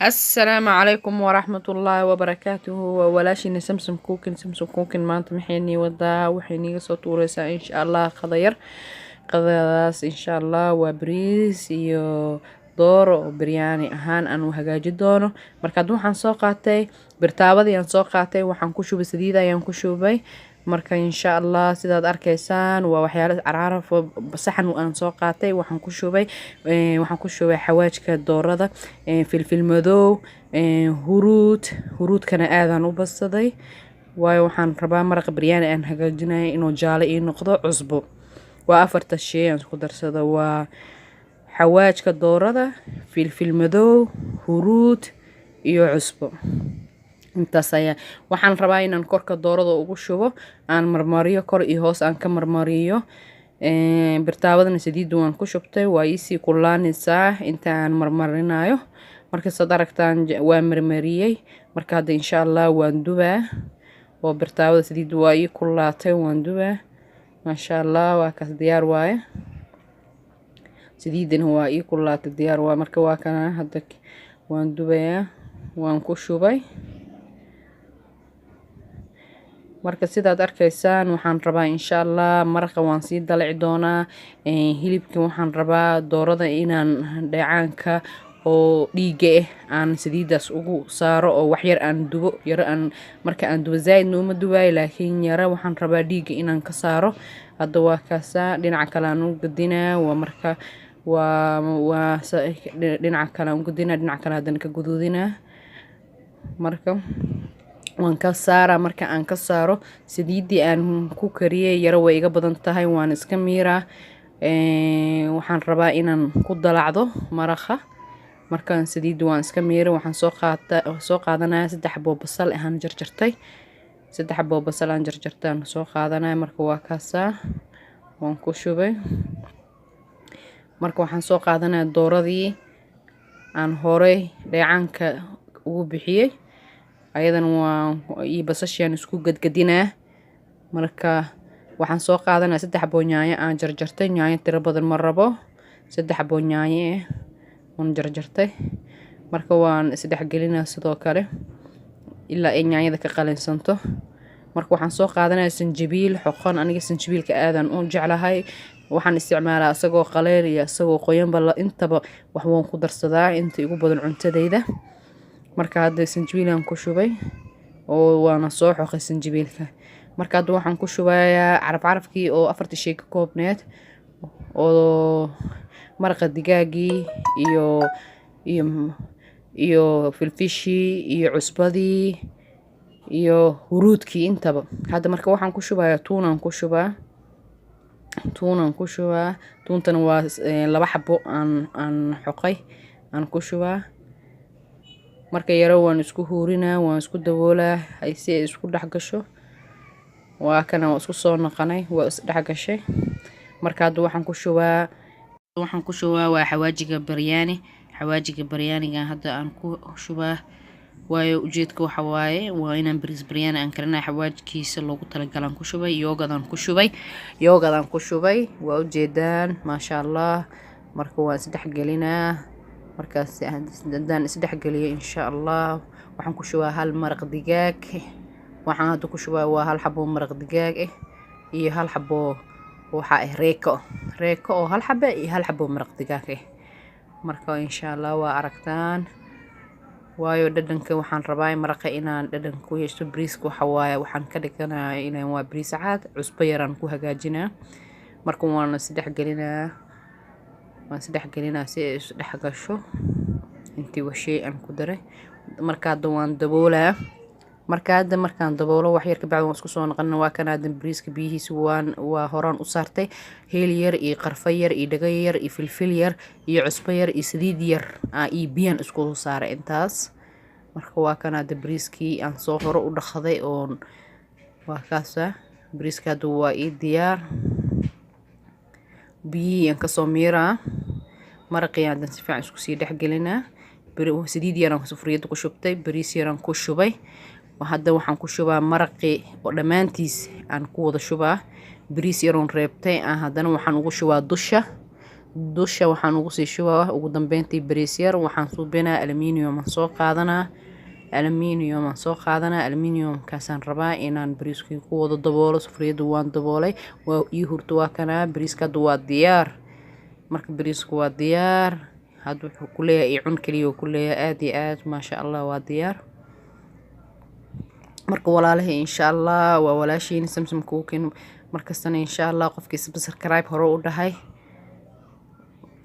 السلام عليكم ورحمة الله وبركاته وولاشيني سمسم كوكن maanta maxayni wadaa waxayniga soo tuureysaa insha Allah qadayar qadadaas insha Allah waa bariis iyo dooro oo biryani ahaan aan u hagaaji doono marka waxaan soo qaatay birtaabadii aan soo qaatay waxaan ku shubay saliid ayaan ku shubay marka insha Allah sidaad arkaysaan waa waxyaalo carcaraf saxan aan soo qaatay waxaan ku shubay xawaajka doorada filfil madow huruudkana aadaan u basaday waayo waxaan rabaa maraq biryani aan hagaajinayo inuu jaale ii noqdo cusbo waa afarta shay aan isku darsado waa xawaajka doorada filfil madow huruud iyo cusbo intaas ayaa waxaan rabaa inaan korka doorada ugu shubo aan marmariyo kor iyo hoos aan ka marmariyo birtaabadana saliid waan ku shubtay waa ii kulaanaysaa inta aan marmarinayo marka sad aragtaan waa marmariyay marka hadda insha Allah waan dubaa oo birtaabada saliid waa ii kulaatay waan dubaa masha Allah waa ka diyaar waaye saliidana waa ii kulaatay diyaar waa marka waa kana hadda waan dubayaa waan ku shubay marka sidaad arkaysaan waxaan rabaa insha Allah maraqa waan sii dalaci doonaa hilibka waxaan rabaa doorada inaan dheecaanka oo dhiiga aan saliidaas ugu saaro oo wax yar aan dubo marka aan dubo zaid uma dubaay laakiin yara waxaan rabaa dhiiga inaan ka saaro hadda waa kaasa dhinaca kale aan u gadinaa waa marka dhinaca kale aan u gadinaa dhinaca kale hadan ka guduudinaa marka waan ka saara marka aan ka saaro saliidii aan ku kariyay yara way iga badan tahay waan iska miiraa waxaan rabaa inaan ku dalacdo maraqa markaan saliidii waan iska miiray waxaan soo qaadanaya 3 xabo basal aan jarjartay 3 xabo basal aan jarjartaan soo qaadanaya marka waa kaasa waan ku shubay marka waxaan soo qaadanaya dooradii aan hore dheecaanka ugu bixiyay ayadan waa basashan isku gadgadinaa marka waxaan soo qaadanaa 3 xabo yaanyo aan jarjartay yaanyo tiro badan ma rabo 3 xabo yaanyo aan jarjartay marka waan isdhex gelinaa sidoo kale ilaa ay yaanyada ka qalinsanto marka waxaan soo qaadanaa sanjabiil xoqon aniga sanjabiilka aadan u jeclahay waxaan isticmaalaa asagoo qaleel iyo asagoo qoyanba intaba wax waan ku darsadaa inta ugu badan cuntadayda marka hadda sanjabiilan ku shubay oo waana soo xoqay sanjabiilka marka hadda waxaan ku shubayaa carafkii oo 4 shay ka koobneed oo maraqa digaagii iyo filfishi iyo cusbadii iyo huruudkii intaba hadda marka waxaan ku shubayaa tuunaan ku shubaa tuuntana waa 2 xabo aan xoqay aan ku shubaa marka yaro waan isku huurinaa waan isku daboolaa si ay isku dhex gasho waa kana isku soo noqonay waa is dhex gashay marka hadda waxaan ku shubaa waa xawaajiga biryaniga hadda aan ku shubaa waayo ujeedka waxa waaye waa inaan bariis biryani aan karina xawaajkiisa loogu talagalan ku shubay yoogadaan ku shubay waa ujeedaan masha Allah marka waan is dhex gelinaa markaas hadaan isdhex galiyo insha Allah waxaan ku shubaa hal maraq digaag waxaan hadda ku shubaa waa hal xabo maraq digaag iyo hal xabo waxa reeko oo hal xabo iyo hal xabo maraq digaag marka insha Allah waa aragtaan waayo dhadhanka waxaan rabaa maraqa inaan dhadhan ku yeesho bariiska waxa waaye waxaan ka dhiganayaa inaan waa bariis cad cusbo yaraan ku hagaajinaa marka waan isdhex gelinaa si ay is dhex gasho intii washay aan ku daray marka hadda waan daboolaa markaan daboolo wax yar ka bacdi waan isku soo noqonaa waa kana hadda bariiska biyihiisa waa horaan u saartay heel yar iyo qarfa yar iyo dhaga yar iyo filfil yar iyo cusbo yar iyo saliid yar iyo biyan isku saaray intaas marka waa kana hadda bariiskii aan soo hore u dhaqaday oo waa kaasa bariiska hadda waa ii diyaar biyihii aan kasoo miiraa maraqii aan si fiican isku sii dhex gelinaa saliid yaraan sufriyada ku shubtay bariis yaraan ku shubay hadda waxaan ku shubaa maraqii oo dhamaantiis aan ku wada shubaa bariis yaroon reebtay haddana waxaan ugu shubaa dusha waxaan ugu sii shubaa ugu dambeyntii bariis yar. waxaan suubinaa aluminium aan soo qaadanaa aluminiumkaasaan rabaa inaan bariiskii ku wada daboolo. sufriyada waan daboolay, waa ii hurto. waa kanaa bariiska hadda waa diyaar. marka bariisku waa diyaar. hadda wuxuu ku leeyahay ii cun kaliya ku leeyahay. aad iyo aad maasha Allah waa diyaar. marka walaalahay insha Allah waa walaashiin Samsam Cooking. markastana insha Allah qofkii subscribe hore u dhahay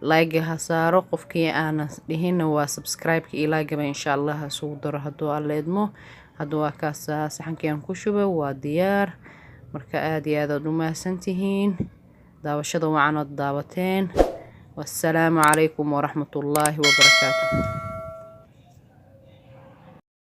like ha saaro. qofkii aan dhihin waa subscribe ka like ba insha Allah soo daro haduu aleedmo. hadda waa kaas saxankii aan ku shubay waa diyaar. marka aad iyo aad u mahadsantihiin daawashada wacan oo daawateen. والسلام عليكم ورحمة الله وبركاته.